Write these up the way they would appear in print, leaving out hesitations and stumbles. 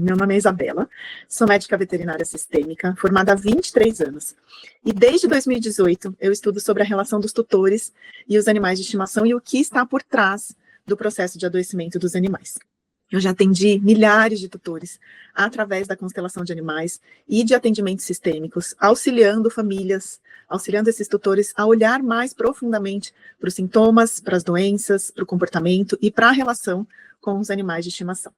Meu nome é Isabela, sou médica veterinária sistêmica, formada há 23 anos. E desde 2018 eu estudo sobre a relação dos tutores e os animais de estimação e o que está por trás do processo de adoecimento dos animais. Eu já atendi milhares de tutores através da constelação de animais e de atendimentos sistêmicos, auxiliando famílias, auxiliando esses tutores a olhar mais profundamente para os sintomas, para as doenças, para o comportamento e para a relação com os animais de estimação.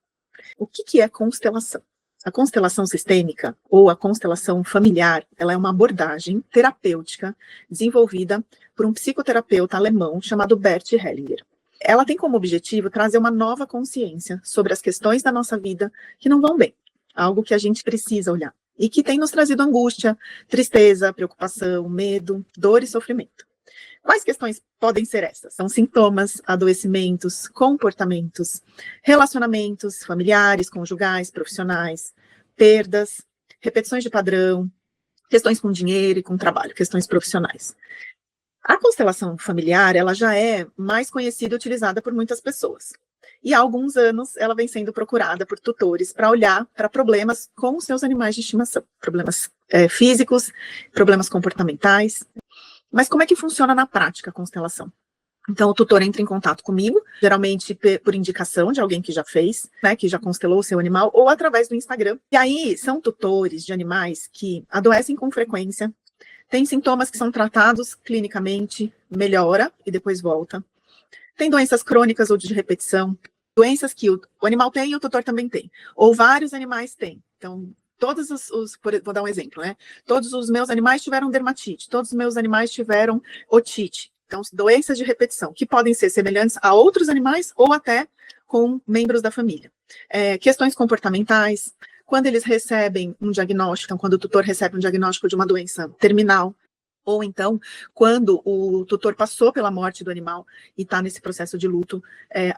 O que é constelação? A constelação sistêmica ou a constelação familiar, ela é uma abordagem terapêutica desenvolvida por um psicoterapeuta alemão chamado Bert Hellinger. Ela tem como objetivo trazer uma nova consciência sobre as questões da nossa vida que não vão bem, algo que a gente precisa olhar e que tem nos trazido angústia, tristeza, preocupação, medo, dor e sofrimento. Quais questões podem ser essas? São sintomas, adoecimentos, comportamentos, relacionamentos familiares, conjugais, profissionais, perdas, repetições de padrão, questões com dinheiro e com trabalho, questões profissionais. A constelação familiar, ela já é mais conhecida e utilizada por muitas pessoas. E há alguns anos ela vem sendo procurada por tutores para olhar para problemas com os seus animais de estimação, problemas físicos, problemas comportamentais. Mas como é que funciona na prática a constelação? Então, o tutor entra em contato comigo, geralmente por indicação de alguém que já fez, né, que já constelou o seu animal, ou através do Instagram. E aí, são tutores de animais que adoecem com frequência, têm sintomas que são tratados clinicamente, melhora e depois volta. Tem doenças crônicas ou de repetição, doenças que o animal tem e o tutor também tem, ou vários animais têm. Então, vou dar um exemplo, né? Todos os meus animais tiveram dermatite, todos os meus animais tiveram otite. Então, doenças de repetição, que podem ser semelhantes a outros animais ou até com membros da família. Questões comportamentais, quando eles recebem um diagnóstico, então, quando o tutor recebe um diagnóstico de uma doença terminal, ou então, quando o tutor passou pela morte do animal e está nesse processo de luto,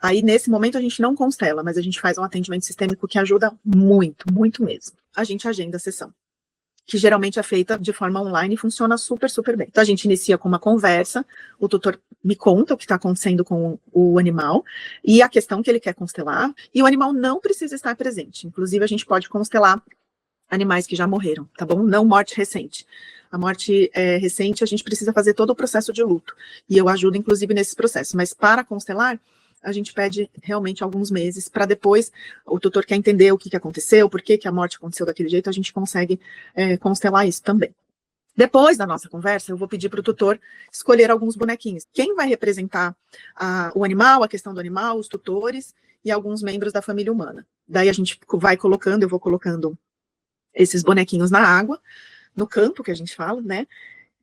aí nesse momento a gente não constela, mas a gente faz um atendimento sistêmico que ajuda muito, muito mesmo. A gente agenda a sessão, que geralmente é feita de forma online e funciona super, super bem. Então a gente inicia com uma conversa, o tutor me conta o que está acontecendo com o animal e a questão que ele quer constelar, e o animal não precisa estar presente. Inclusive a gente pode constelar animais que já morreram, tá bom? Não morte recente. A morte recente, a gente precisa fazer todo o processo de luto. E eu ajudo, inclusive, nesse processo. Mas para constelar, a gente pede realmente alguns meses, para depois o tutor quer entender o que aconteceu, por que a morte aconteceu daquele jeito, a gente consegue constelar isso também. Depois da nossa conversa, eu vou pedir para o tutor escolher alguns bonequinhos. Quem vai representar o animal, a questão do animal, os tutores e alguns membros da família humana. Daí a gente vai colocando, eu vou colocando esses bonequinhos na água, no campo que a gente fala, né?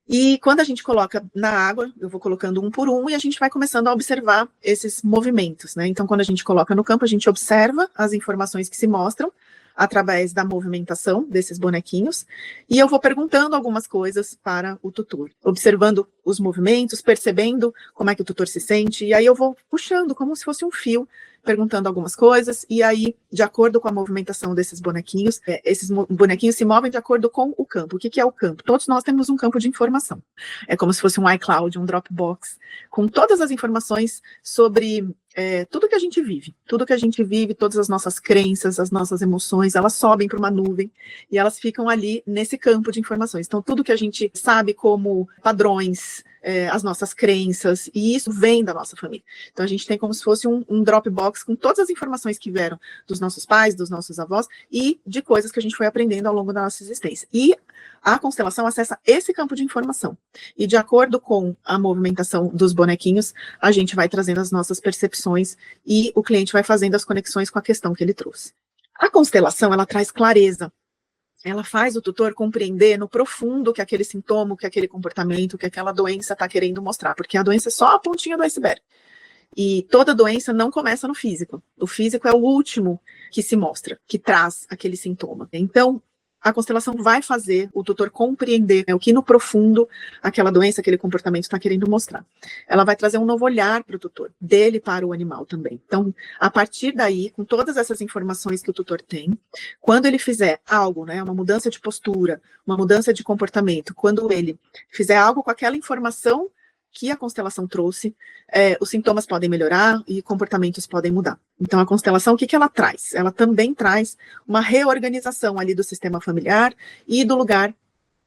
E quando a gente coloca na água, eu vou colocando um por um e a gente vai começando a observar esses movimentos, né? Então, quando a gente coloca no campo, a gente observa as informações que se mostram através da movimentação desses bonequinhos, e eu vou perguntando algumas coisas para o tutor, observando os movimentos, percebendo como é que o tutor se sente, e aí eu vou puxando como se fosse um fio, perguntando algumas coisas, e aí, de acordo com a movimentação desses bonequinhos, esses bonequinhos se movem de acordo com o campo. O que é o campo? Todos nós temos um campo de informação. É como se fosse um iCloud, um Dropbox, com todas as informações sobre tudo que a gente vive, todas as nossas crenças, as nossas emoções, elas sobem para uma nuvem e elas ficam ali nesse campo de informações. Então, tudo que a gente sabe como padrões, as nossas crenças, e isso vem da nossa família. Então, a gente tem como se fosse um Dropbox com todas as informações que vieram dos nossos pais, dos nossos avós e de coisas que a gente foi aprendendo ao longo da nossa existência. E a constelação acessa esse campo de informação. E de acordo com a movimentação dos bonequinhos, a gente vai trazendo as nossas percepções e o cliente vai fazendo as conexões com a questão que ele trouxe. A constelação, ela traz clareza. Ela faz o tutor compreender no profundo que aquele sintoma, que aquele comportamento, que aquela doença está querendo mostrar, porque a doença é só a pontinha do iceberg. E toda doença não começa no físico. O físico é o último que se mostra, que traz aquele sintoma. Então, a constelação vai fazer o tutor compreender o que no profundo aquela doença, aquele comportamento está querendo mostrar. Ela vai trazer um novo olhar para o tutor, dele para o animal também. Então, a partir daí, com todas essas informações que o tutor tem, quando ele fizer algo, né, uma mudança de postura, uma mudança de comportamento, quando ele fizer algo com aquela informação que a constelação trouxe, os sintomas podem melhorar e comportamentos podem mudar. Então, a constelação, o que ela traz? Ela também traz uma reorganização ali do sistema familiar e do lugar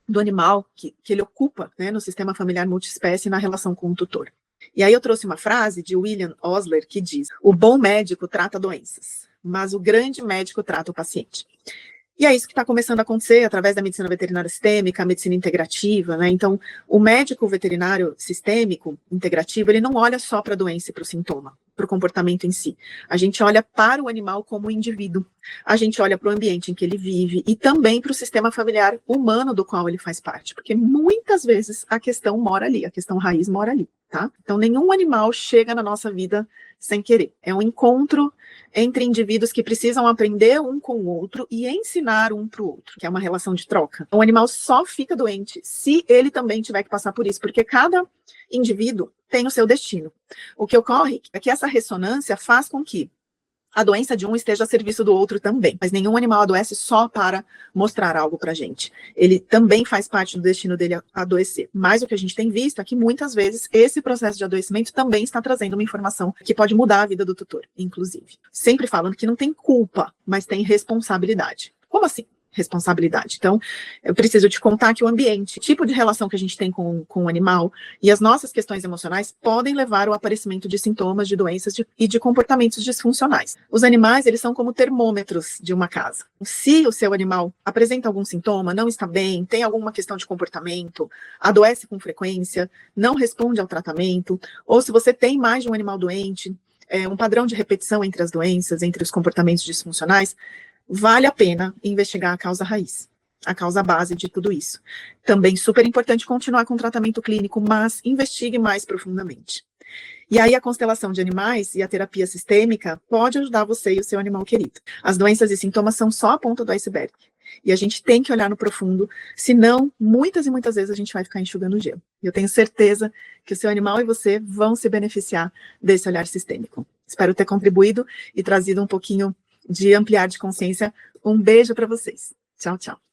do animal que ele ocupa, né, no sistema familiar multiespécie na relação com o tutor. E aí eu trouxe uma frase de William Osler que diz: o bom médico trata doenças, mas o grande médico trata o paciente. E é isso que está começando a acontecer através da medicina veterinária sistêmica, a medicina integrativa, né? Então, o médico veterinário sistêmico, integrativo, ele não olha só para a doença e para o sintoma, para o comportamento em si. A gente olha para o animal como indivíduo, a gente olha para o ambiente em que ele vive e também para o sistema familiar humano do qual ele faz parte, porque muitas vezes a questão mora ali, a questão raiz mora ali, tá? Então, nenhum animal chega na nossa vida sem querer. É um encontro entre indivíduos que precisam aprender um com o outro e ensinar um para o outro, que é uma relação de troca. O animal só fica doente se ele também tiver que passar por isso, porque cada indivíduo tem o seu destino. O que ocorre é que essa ressonância faz com que a doença de um esteja a serviço do outro também. Mas nenhum animal adoece só para mostrar algo para a gente. Ele também faz parte do destino dele adoecer. Mas o que a gente tem visto é que muitas vezes esse processo de adoecimento também está trazendo uma informação que pode mudar a vida do tutor, inclusive. Sempre falando que não tem culpa, mas tem responsabilidade. Como assim? Responsabilidade. Então, eu preciso te contar que o ambiente, o tipo de relação que a gente tem com o animal e as nossas questões emocionais podem levar ao aparecimento de sintomas, de doenças e de comportamentos disfuncionais. Os animais, eles são como termômetros de uma casa. Se o seu animal apresenta algum sintoma, não está bem, tem alguma questão de comportamento, adoece com frequência, não responde ao tratamento, ou se você tem mais de um animal doente, um padrão de repetição entre as doenças, entre os comportamentos disfuncionais, vale a pena investigar a causa raiz, a causa base de tudo isso. Também super importante continuar com o tratamento clínico, mas investigue mais profundamente. E aí a constelação de animais e a terapia sistêmica pode ajudar você e o seu animal querido. As doenças e sintomas são só a ponta do iceberg. E a gente tem que olhar no profundo, senão muitas e muitas vezes a gente vai ficar enxugando gelo. E eu tenho certeza que o seu animal e você vão se beneficiar desse olhar sistêmico. Espero ter contribuído e trazido um pouquinho de ampliar de consciência. Um beijo para vocês. Tchau, tchau.